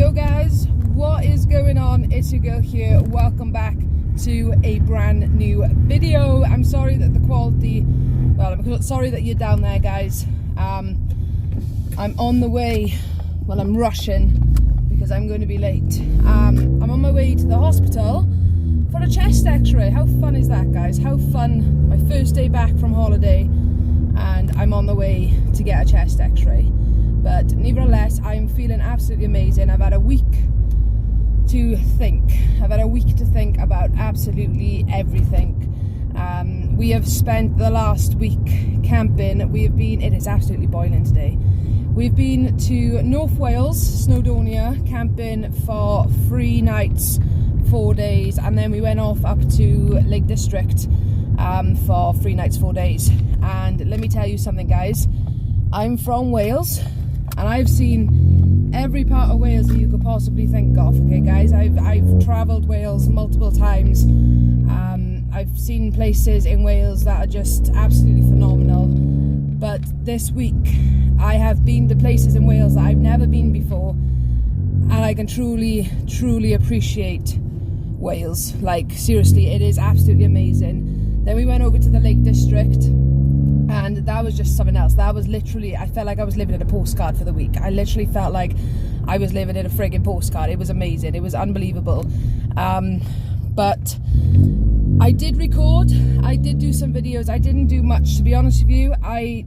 Yo guys, what is going on? It's your girl here. Welcome back to a brand new video. I'm sorry that the quality, well, I'm sorry that you're down there, guys. I'm on the way, well, I'm rushing because I'm going to be late. I'm on my way to the hospital for a chest x-ray. How fun is that, guys? How fun. My first day back from holiday and I'm on the way to get a chest x-ray. But nevertheless, I'm feeling absolutely amazing. I've had a week to think. I've had a week to think about absolutely everything. We have spent the last week camping. We have been, it is absolutely boiling today. We've been to North Wales, Snowdonia, camping for 3 nights, 4 days, and then we went off up to Lake District for 3 nights, 4 days. And let me tell you something, guys. I'm from Wales, and I've seen every part of Wales that you could possibly think of. Okay, guys, I've travelled Wales multiple times. I've seen places in Wales that are just absolutely phenomenal. But this week, I have been to places in Wales that I've never been before, and I can truly appreciate Wales. Like, seriously, it is absolutely amazing. Then we went over to the Lake District, and that was just something else. That was literally, I felt like I was living in a postcard for the week. I literally felt like I was living in a friggin' postcard. It was amazing. It was unbelievable. But I did record. I did do some videos. I didn't do much, to be honest with you. I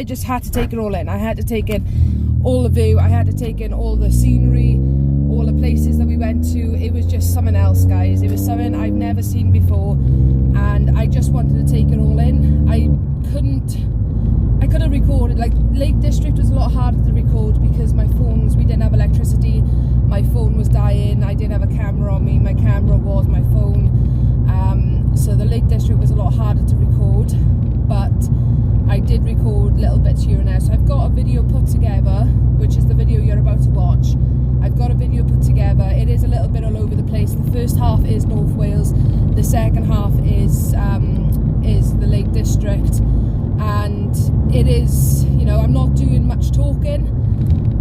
just had to take it all in. I had to take in all the view. I had to take in all the scenery, all the places that we went to. It was just something else, guys. It was something I've never seen before, and I just wanted to take it all in. I could have recorded. Like, Lake District was a lot harder to record because we didn't have electricity. My phone was dying. I didn't have a camera on me. My camera was my phone. So the Lake District was a lot harder to record, but I did record little bits here and there. So I've got a video put together, which is the video you're about to watch. I've got a video put together. It is a little bit all over the place. The first half is North Wales. The second half is the Lake District. And it is, you know, I'm not doing much talking.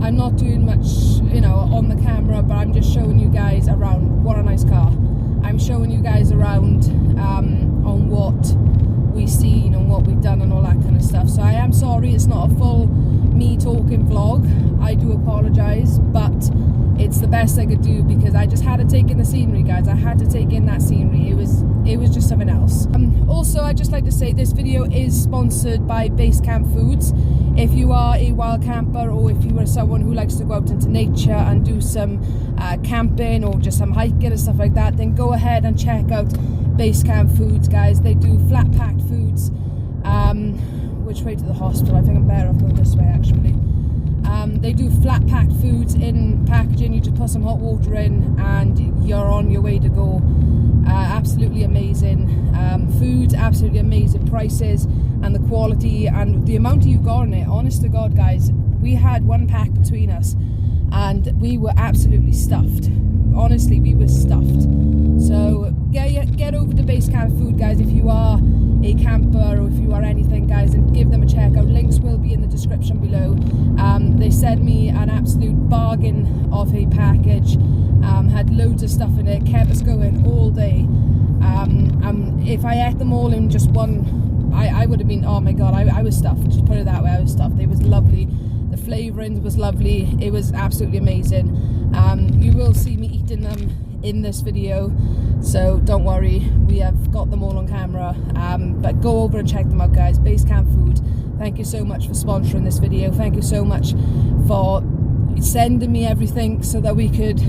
I'm not doing much, you know, on the camera, but I'm just showing you guys around. What a nice car. I'm showing you guys around on what we've seen and what we've done and all that kind of stuff. So I am sorry it's not a full me talking vlog. I do apologise, but it's the best I could do because I just had to take in the scenery, guys. I had to take in that scenery. It was just something else. Also, I'd just like to say this video is sponsored by Base Camp Foods. If you are a wild camper, or if you are someone who likes to go out into nature and do some camping or just some hiking and stuff like that, then go ahead and check out Base Camp Foods, guys. They do flat packed foods. Which way to the hospital? I think I'm better off going this way, actually. They do flat packed foods in packaging. You just put some hot water in and you're on your way to go. Absolutely amazing food, absolutely amazing prices, and the quality and the amount you got in it. Honest to God, guys, we had one pack between us and we were absolutely stuffed. Honestly, we were stuffed. So get over to Base Camp Food, guys, if you are a camper or if you are anything, guys, and give them a check out. Links will be in the description below. They sent me an absolute bargain of a package. Had loads of stuff in it, kept us going all day. If I ate them all in just one, I would have been, oh my god, I was stuffed. Just put it that way, I was stuffed. It was lovely. The flavorings was lovely. It was absolutely amazing. You will see me eating them in this video, so don't worry, we have got them all on camera. But go over and check them out, guys. Base Camp Food, thank you so much for sponsoring this video. Thank you so much for sending me everything so that we could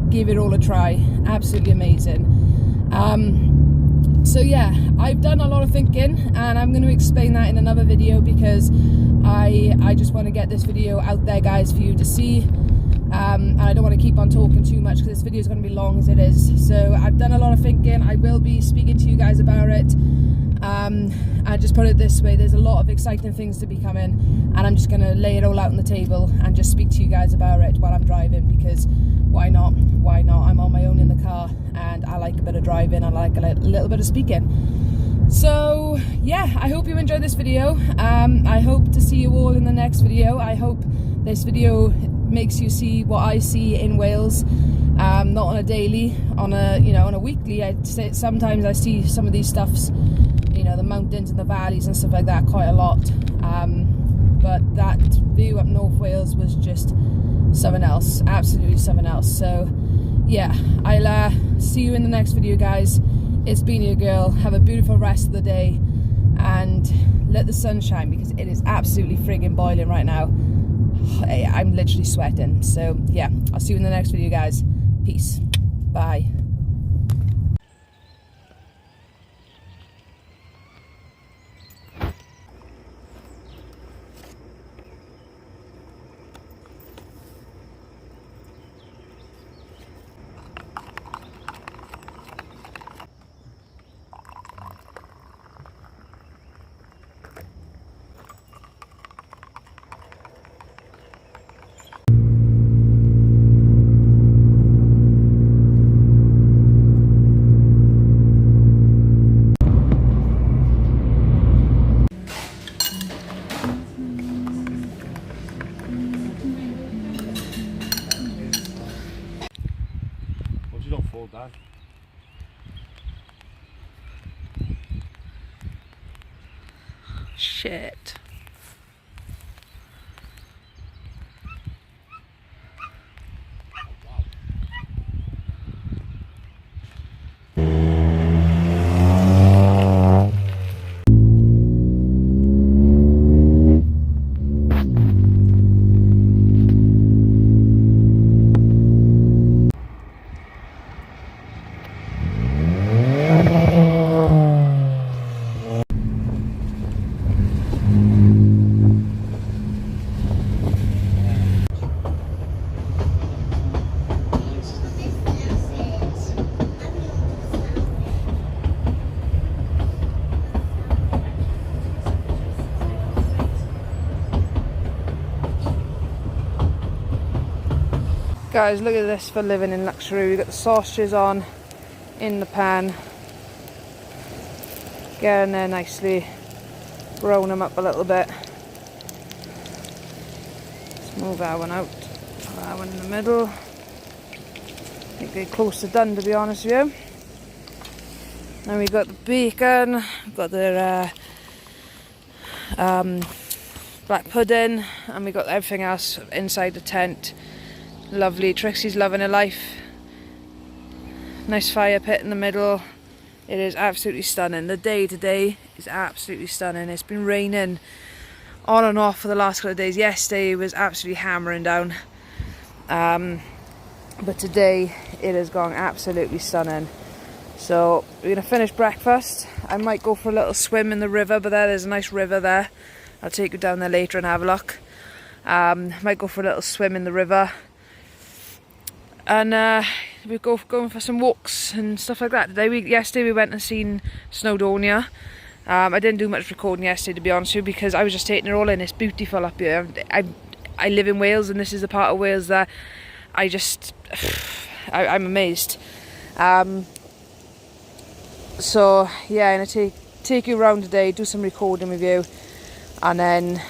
give it all a try. Absolutely amazing. So yeah, I've done a lot of thinking, and I'm going to explain that in another video because I just want to get this video out there, guys, for you to see. And I don't want to keep on talking too much because this video is going to be long as it is. So I've done a lot of thinking. I will be speaking to you guys about it. I just put it this way, there's a lot of exciting things to be coming, and I'm just going to lay it all out on the table and just speak to you guys about it while I'm driving, because why not? Why not? I'm on my own in the car and I like a bit of driving, I like a little bit of speaking. So yeah, I hope you enjoyed this video. I hope to see you all in the next video. I hope this video makes you see what I see in Wales. Not on a daily, on a weekly. I'd say sometimes I see some of these stuffs, you know, the mountains and the valleys and stuff like that quite a lot. But that view up North Wales was just something else, absolutely something else. So yeah, I'll see you in the next video, guys. It's been your girl. Have a beautiful rest of the day and let the sun shine, because it is absolutely friggin' boiling right now. I'm literally sweating. So yeah, I'll see you in the next video, guys. Peace. Bye. Don't fall down. Shit. Guys, look at this for living in luxury. We've got the sausages on in the pan, getting there nicely, brown them up a little bit. Let's move that one out, that one in the middle. I think they're close to done, to be honest with you. Then we've got the bacon, we've got the black pudding, and we've got everything else inside the tent. Lovely. Trixie's loving her life. Nice fire pit in the middle. It is absolutely stunning. The day today is absolutely stunning. It's been raining on and off for the last couple of days. Yesterday was absolutely hammering down, but today it has gone absolutely stunning. So we're gonna finish breakfast. I might go for a little swim in the river, but there's a nice river there. I'll take you down there later and have a look. Might go for a little swim in the river. And we're going for some walks and stuff like that today. Yesterday we went and seen Snowdonia. I didn't do much recording yesterday, to be honest with you, because I was just taking it all in. It's beautiful up here. I live in Wales, and this is a part of Wales that I'm amazed. So yeah, I'm gonna take you around today, do some recording with you, and then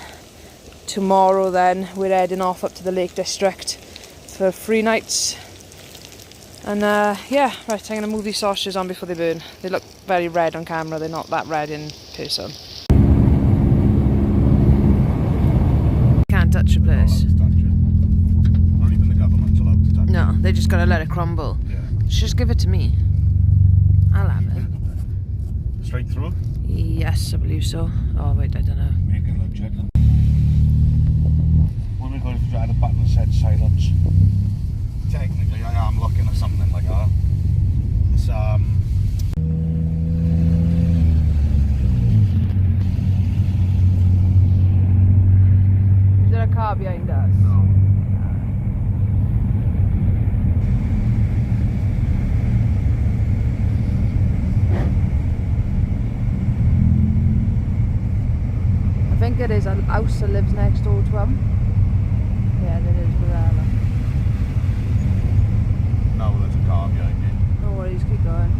tomorrow then we're heading off up to the Lake District for 3 nights. And yeah, right, I'm going to move these sausages on before they burn. They look very red on camera, they're not that red in person. Can't touch the place. Not even the government's allowed to touch it. No, they just got to let it crumble. Yeah. Just give it to me. I'll have it. Straight through? Yes, I believe so. Oh wait, I don't know. Make it look chicken. When we go to try the button that said silence. Technically I am looking at something like that. It's Is there a car behind us? no. I think it is a house that lives next door to him. Yeah, there is, but No, there's a car behind me. no worries, keep going.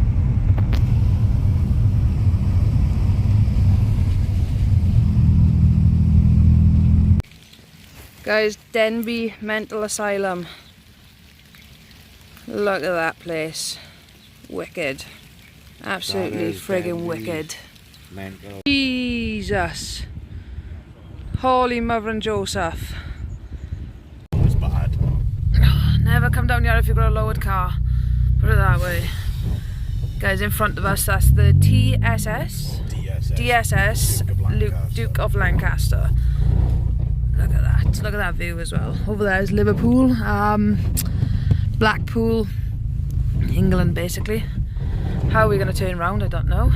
Guys, Denby Mental Asylum. Look at that place. Wicked. Absolutely friggin' wicked. Mental. Jesus. Holy Mother and Joseph. It's bad. Never come down here if you've got a lowered car. Put it that way. Guys, in front of us, that's the TSS? DSS Duke of Lancaster. Look at that. Look at that view as well. Over there is Liverpool. Blackpool. England, basically. How are we going to turn around? I don't know.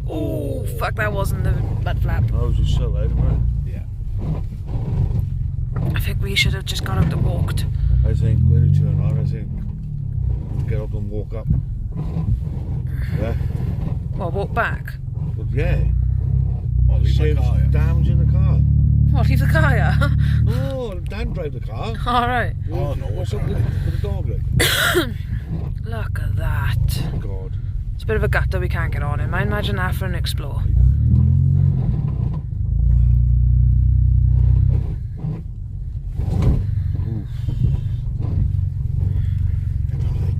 Oh, fuck, that wasn't the mud flap. I was just so loud, right? Yeah. I think we should have just gone up and walked. I think when you turn on, I think get up and walk up. Yeah. Well, walk back. But yeah. I'll leave my car here. Damage in the car. What, leave the car here? No, Dan drive the car. Alright. Oh no, What's it's up alright. with the dog like? Look at that. God. It's a bit of a gutter we can't get on in. I imagine that for an explore.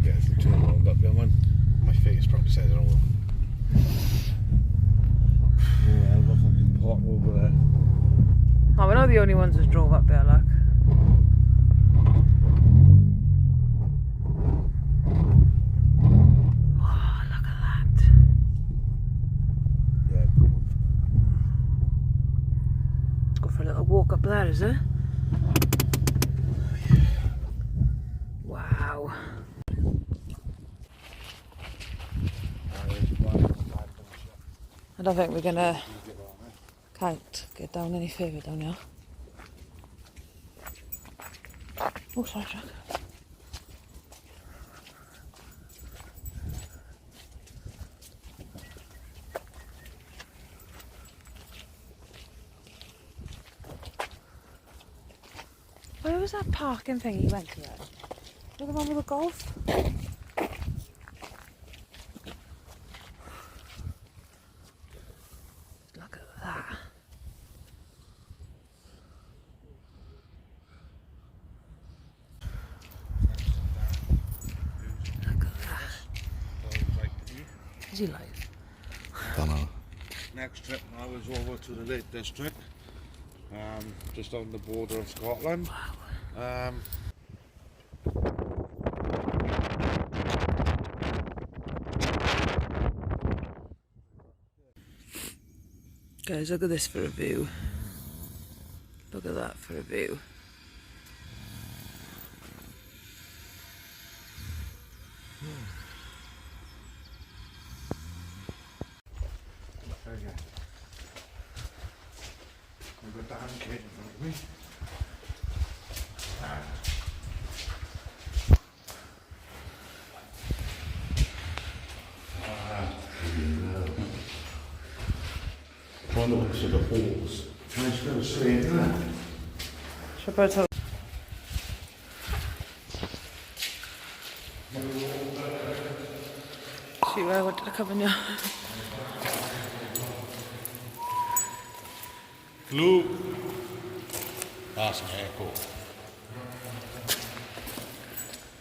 Get us to turn around up there, man. My face probably says it all. Yeah, I've got fucking pot over there. Oh, we're not the only ones that drove up there, look. Oh, look at that. Yeah, come on. Let's go for a little walk up there, is it? Wow. I don't think we're gonna... Can't get down any further down here. Oh, sorry, Jack. Where was that parking thing you went to then? The one with the golf? Look at that. Look at that. Is he live? Don't know. Next trip I was over to the Lake District, just on the border of Scotland. Wow. Guys, look at this for a view. Look at that for a view. We've got Dan Kid in front of me. One of the the holes. Can I just go straight into that? See where I wanted to come in here. Glue. That's an echo.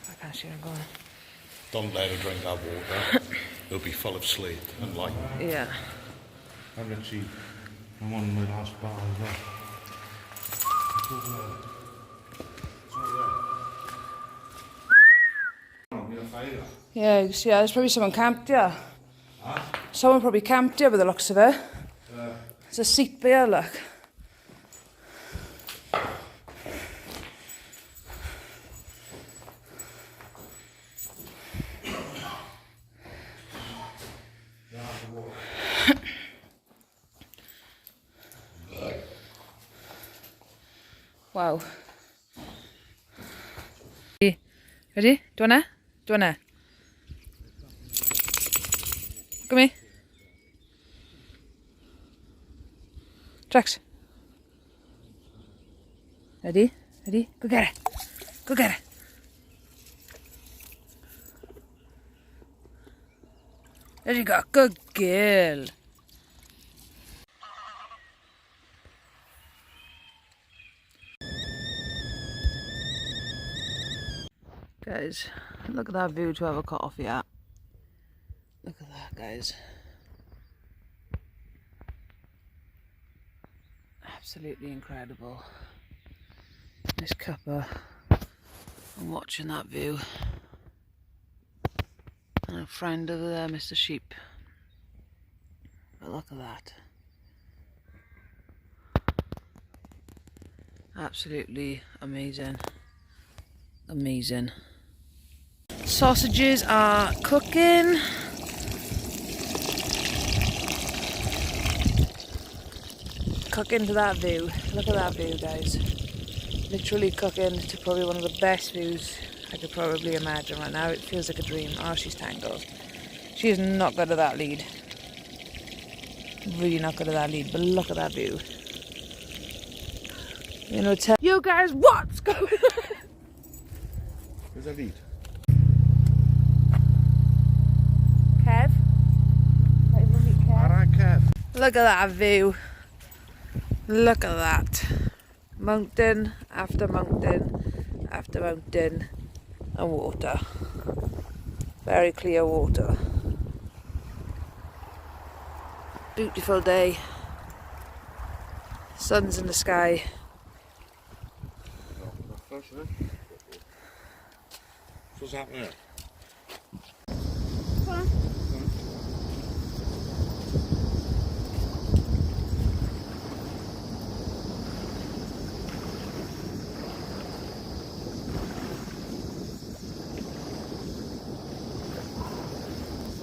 I can't see where I'm going. Don't let her drink that water. It'll be full of slate and lime. Yeah. I'm literally, I'm on my last bar as well. It's over there. It's over there. I'm gonna fire. Yeah, you see, there's probably someone camped here. Huh? Someone probably camped here by the looks of it. There's a seat there, look. Wow. Ready? Do you wanna? Come here. Drax. Ready? Go get it. Go get it. There you go. Good girl. guys. Look at that view to have a coffee at. Look at that, guys. Absolutely incredible. This cuppa. I'm watching that view. And a friend over there, Mr. Sheep. But look at that. Absolutely amazing. Amazing. Sausages are cooking. Cooking to that view. Look at that view, guys. Literally cooking to probably one of the best views I could probably imagine right now. It feels like a dream. Oh, she's tangled. She is not good at that lead. Really not good at that lead, but look at that view. You know, tell you guys what's going on. Where's that lead? Kev? Alright, Kev. Look at that view. Look at that. Mountain after mountain after mountain and water. Very clear water. Beautiful day. Sun's in the sky. What's happening?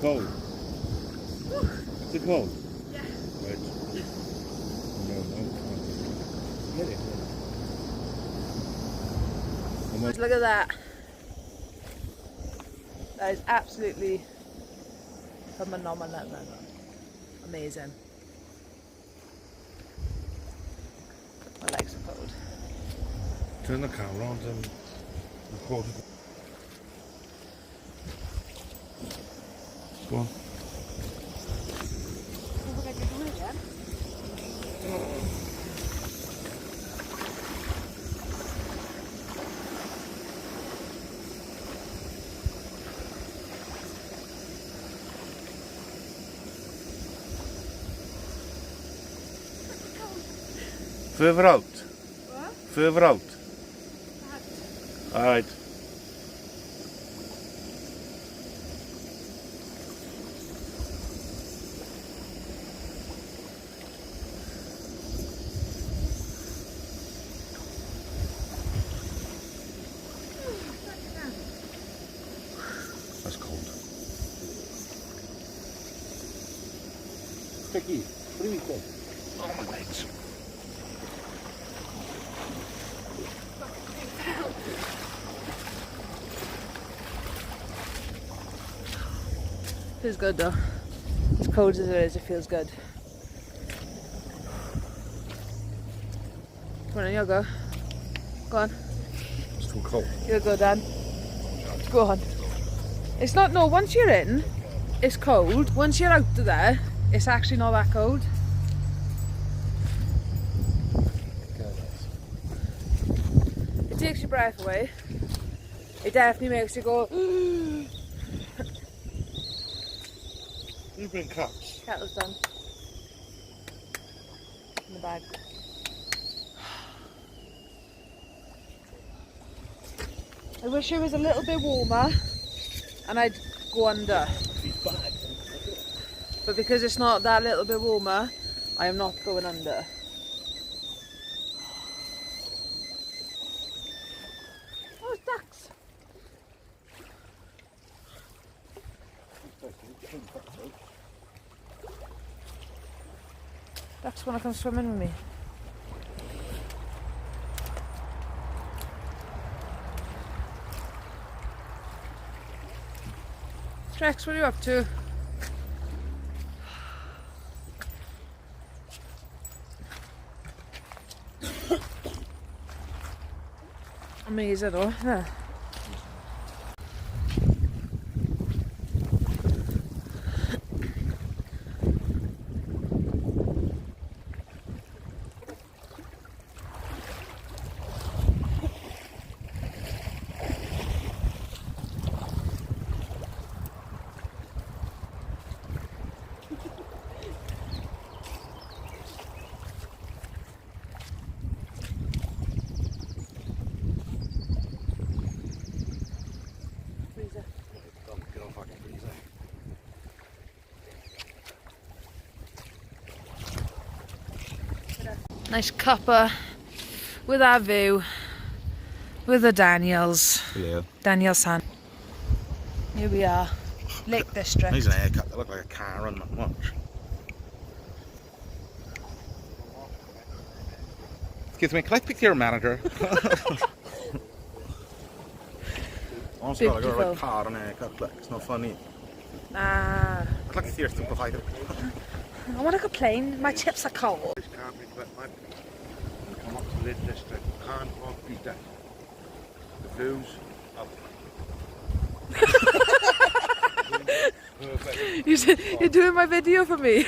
Cold. Is it cold? Yeah. Right. No. Get it. Look at that. That is absolutely phenomenal. Amazing. My legs are cold. Turn the camera on and record it. Go on. Further out. What? Further out. Alright. That's cold. Sticky. Freezing. Oh, my legs. Feels good though. As cold as it is, it feels good. Come on, you'll go. Go on. It's too cold. You'll go, Dan. Go on. It's not, no, once you're in, it's cold. Once you're out of there, it's actually not that cold. It takes your breath away. It definitely makes you go. You bring cups. Kettle's done. In the bag. I wish it was a little bit warmer and I'd go under. But because it's not that little bit warmer, I am not going under. Oh, it's ducks. Ducks want to come swimming with me. Rex, what are you up to? Amazing, though, yeah. Nice cuppa with our view, with the Daniels. Hello. Danielson. Here we are, Lake District. Nice an haircut. They look like a car on that much. Excuse me, can I speak to your manager? Honestly, I got a right car on a haircut. Like, it's not funny. Ah. I'd like to see your supervisor. I want to complain. My chips are cold. This can't be but man. Come up to Lake District. Can't beat that. The views up. Perfect. You're doing my video for me.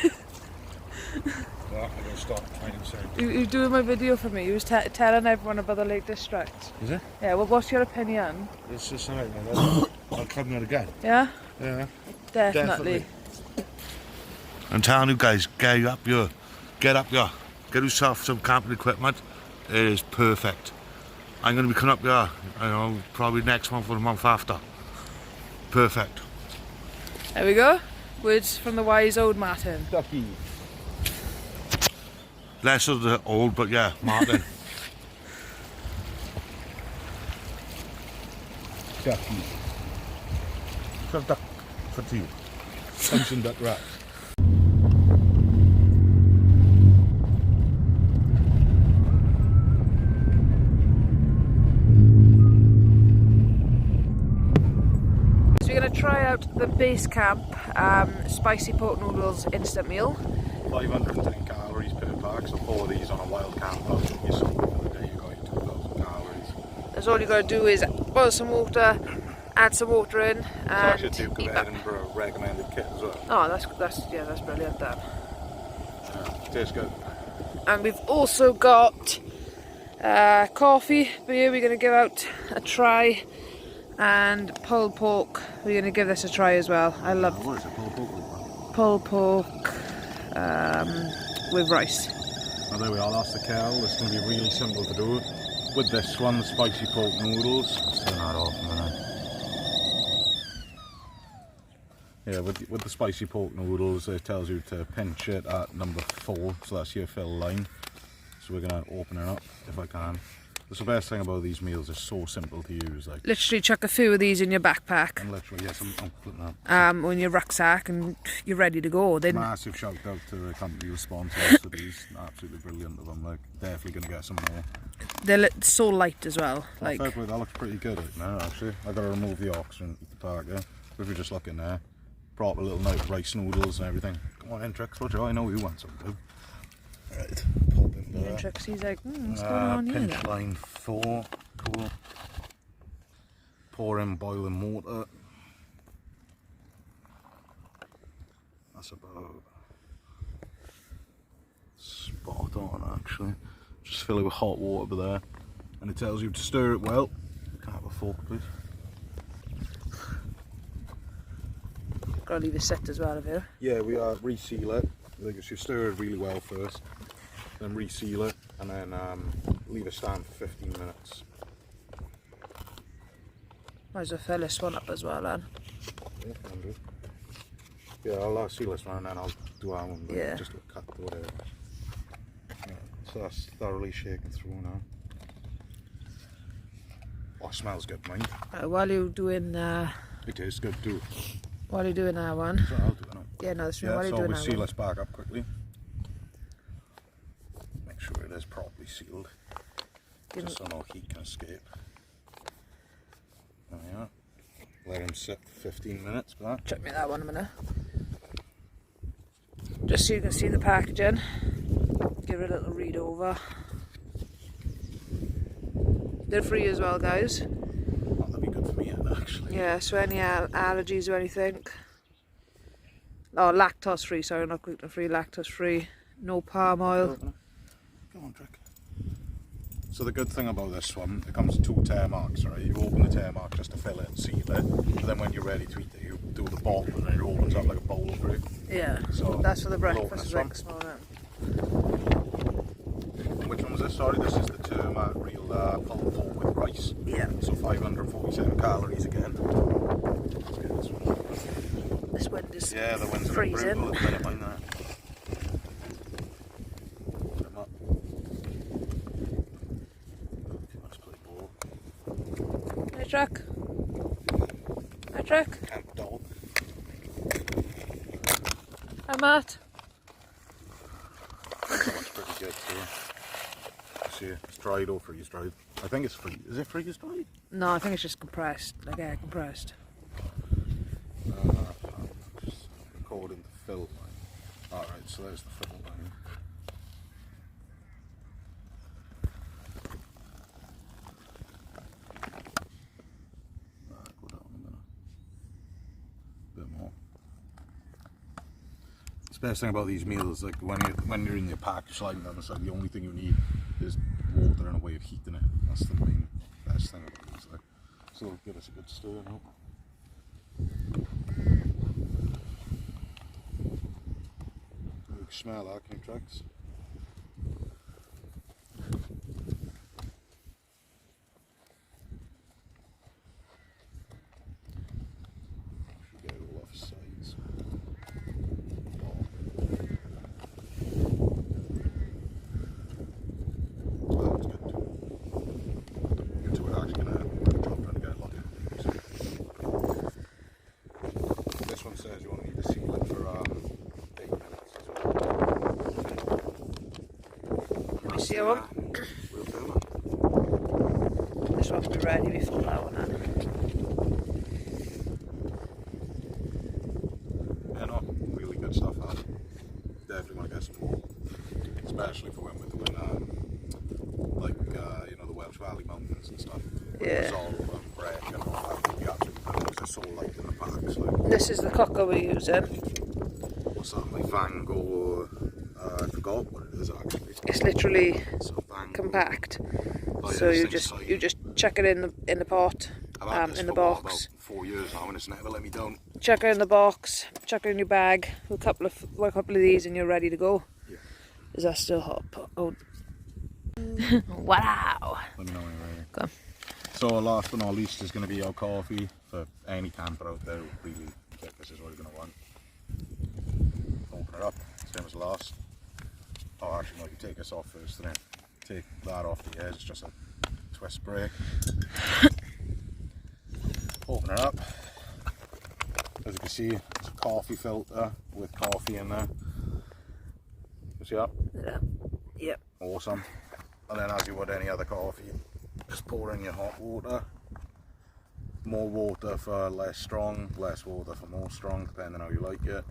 Well, I'm going to stop trying to sound. You're doing my video for me. You was telling everyone about the Lake District. Is it? Yeah, well, what's your opinion? It's just something like that. I'll come there again. Yeah? Yeah. Definitely. I'm telling you guys, get up here. Get yourself some camping equipment. It is perfect. I'm going to be coming up here, I know, probably next month or the month after. Perfect. There we go. Words from the wise old Martin. Ducky. Less of the old, but yeah, Martin. Ducky. Shove duck for tea. Punching duck rat. So we're going to try out the base camp spicy pork noodles instant meal. 510 calories per pack, so 4 of these on a wild camp. You're sold for the day, you got 2,000 calories. That's all you got to do is boil some water, add some water in, It's and actually a Duke of eat that. Edinburgh recommended kit as well. Oh, that's brilliant then. Yeah, tastes good. And we've also got coffee beer. We're going to give out a try, and pulled pork. We're going to give this a try as well. I love What is it, pulled pork? pulled pork with rice. Oh, there we are, that's the kettle. It's going to be really simple to do. With this one, the spicy pork noodles. Let's turn that off a minute. Yeah, with the spicy pork noodles, it tells you to pinch it at number 4, so that's your fill line. So we're going to open it up if I can. That's the best thing about these meals, they're so simple to use. Like, Literally chuck a few of these in your backpack, and literally, yes, I'm flipping that. or in your rucksack, and you're ready to go. Then Massive shout out to the company who sponsors for these. Absolutely brilliant of them. Like, definitely going to get some more. they're so light as well. Like, Fair play, that looks pretty good right now, actually. I've got to remove the oxygen at the back, yeah. But if you just look in there, proper little nice rice noodles and everything. Come on in, Trix, what do I know you want some, dude. Right, pop in there. and Trixie's like, what's going on here Pinch then? line 4, cool. Pour in boiling water. That's about spot on, actually. Just fill it with hot water there, and it tells you to stir it well. Can I have a fork, please? Gotta leave it set as well, have you? Yeah, we reseal it. Like, you stir it really well first, then reseal it, and then leave it stand for 15 minutes. Might as well fill this one up as well then. Yeah, can do. Yeah, I'll seal this one and then I'll do our one, but Yeah. just a cut or whatever. Yeah, so that's thoroughly shaken through now. Oh, it smells good, mind. While you're doing It tastes good too. while you're doing that one. So I'll do it now. Yeah, no, that's Yeah, while you're so doing we that seal one. this back up quickly. Make sure it is properly sealed, just so no heat can escape. There we are. Let him sit for 15 minutes for that. Check me that one a minute. Just so you can see the packaging. Give it a little read over. They're free as well, guys. Oh, that'd be good for me, actually. Yeah, so any allergies or anything. Oh, lactose free, sorry, not gluten free, lactose free. No palm oil. Go on, Trick. So the good thing about this one, it comes with 2 tear marks, right? You open the tear mark just to fill it and seal it, but then when you're ready to eat it, you do the bottom and then it opens up like a bowl for it. Yeah, So that's for the we'll open breakfast this like one. this morning. Which one was this? Sorry, this is the Terma real pulled pork with rice. Yeah. So 547 calories again. Let's get this one. This wind is Yeah, the wind's a bit freezing. brutal at the minute, mind that. Put 'em up. Patrick. Camp dog. Hi, Matt. That one's pretty good too. See, it's dried or freeze dried. I think it's free. Is it freeze dried? No, I think it's just compressed, like air compressed. Just according to fill line. Alright, so there's the fill line. Go down a minute. Bit more. The best thing about these meals, like when you're in your pack sliding down the side, the only thing you need is water and a way of heating it. That's the main best thing about these. Like, so it'll give us a good stir now. You can smell that, can you, Tracks? Should get it all off the sides. See one? This one's be ready before that one, then. Yeah, no, really good stuff, huh? Definitely want to get some more. Especially for when we're doing, like, you know, the Welsh Valley Mountains and stuff. Yeah. Resolve and bread and all that would be absolutely perfect. They're so light in the packs. Like. This is the cooker we're using. What's that, like Vango? I forgot what it is actually. It's literally So compact. Oh, yeah, So this you thing's just tight. chuck it in the pot, I've had this in the for what, box. about 4 years now and it's never let me down. Chuck it in the box, chuck it in your bag, a couple of these, and you're ready to go. Yeah. Is that still hot? Oh. Wow. Let me know when you're ready. Go on. So last but not least is going to be our coffee. For any camper out there who really think this is what you're going to want. Open it up, same as last. Oh, actually no, you take this off first and then take that off the edge, just a twist brake. Open it up. As you can see, it's a coffee filter with coffee in there. You see that? Yeah. Yep. Awesome. And then as you would any other coffee, just pour in your hot water. More water for less strong, less water for more strong, depending how you like it.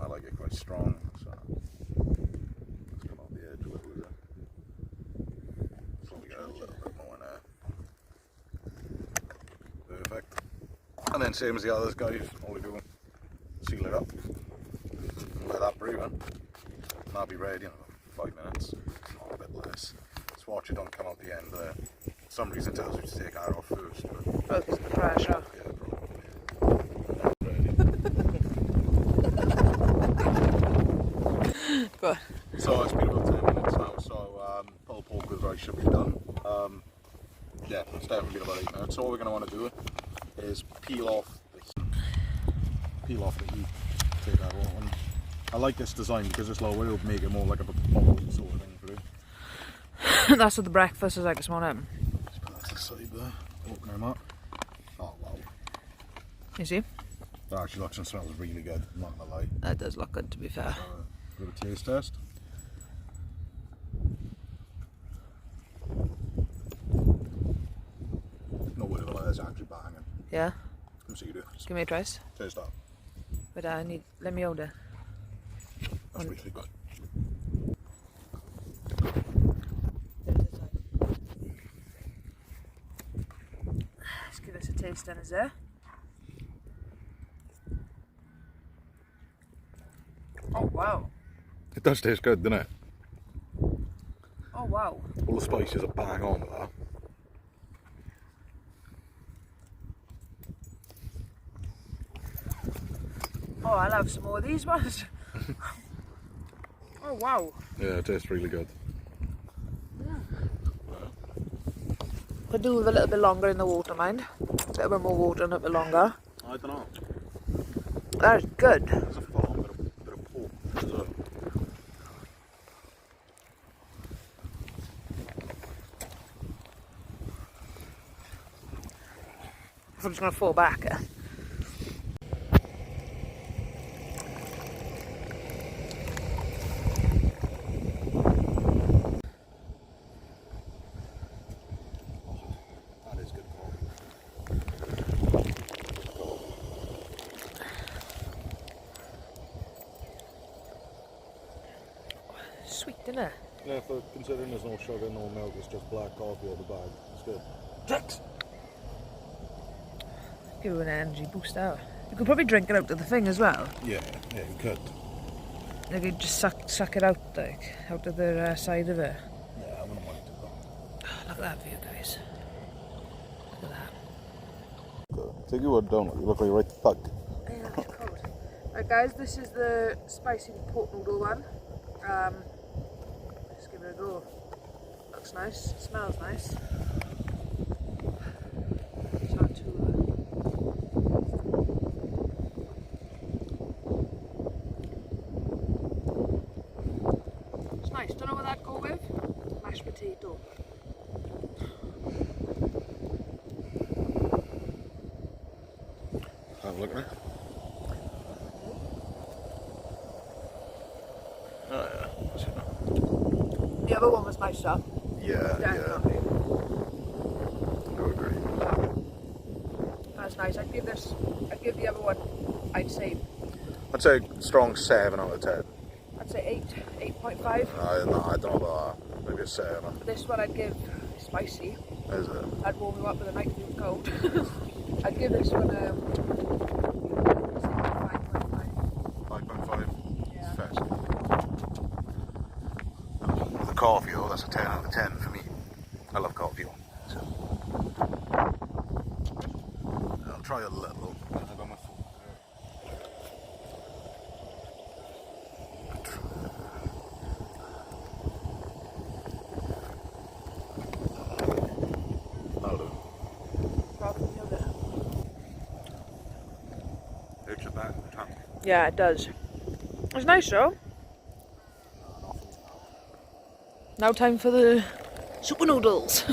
I like it quite strong, so let's come off the edge a little bit. So we get a little bit more in there. Perfect. And then same as the others, guys, all you do, seal it up, and let that brew in. And that'll be ready in about 5 minutes, or a bit less. Just watch it don't come out the end there. For some reason it tells you to take that off first. But Focus the pressure. yeah, probably. Ready. Go on. So it's been about 10 minutes now, so pulled pork with rice should be done. Yeah, it's definitely been about 8 minutes. So all we're going to want to do is peel off the heat, take that one. I like this design because it's lower, it'll make it more like a bottle sort of thing for it. That's what the breakfast is like this morning. Just put that to the side there, open them up. Oh wow. You see? That actually looks and smells really good, I'm not going to lie. That does look good, to be fair. Give it a taste test. No word about it, it's actually banging. Yeah? Come see you do. Give me a taste. Taste that. But let me order. That's really good. Let's give us a taste then, is there? Oh wow. It does taste good, doesn't it? Oh wow. All the spices are bang on with that. Oh, I'll have some more of these ones. Oh wow. Yeah, it tastes really good. Could do with a little bit longer in the water, mind. A little bit more water and a bit longer. I don't know. That is good. There's a full on bit of pork as well. I'm just going to fall back. isn't it? Yeah, for considering there's no sugar, no milk, it's just black coffee out the bag. It's good. Tricks! Give you an energy boost out. You could probably drink it out of the thing as well. Yeah, you could. Like you just suck it out, like, out of the side of it. Yeah, I wouldn't mind it though. Look at that view, guys. Look at that. Good. Take your word down, you look like a right thug. Yeah, it's cold. Right guys, this is the spicy pork noodle one. Just give it a go. Looks nice, smells nice. It's not too It's nice. Don't know what that go with? Mashed potato. Have a look at it. Oh yeah, what's it now? The other one was nicer. Yeah, Definitely. I would agree. That's nice. I'd give the other one, I'd say I'd say strong 7 out of 10. I'd say 8.5. I don't know about that. Maybe a 7. This one I'd give spicy. Is it? I'd warm you up with a night food cold. I'd give this one a 5.5. 5.5. Yeah. Fast. The coffee though, that's a 10 out of 10 for me. I love coffee. So. I'll try a little. I got my phone. That'll do. It's a bad time. Yeah, it does. It's nice though. Now time for the super noodles.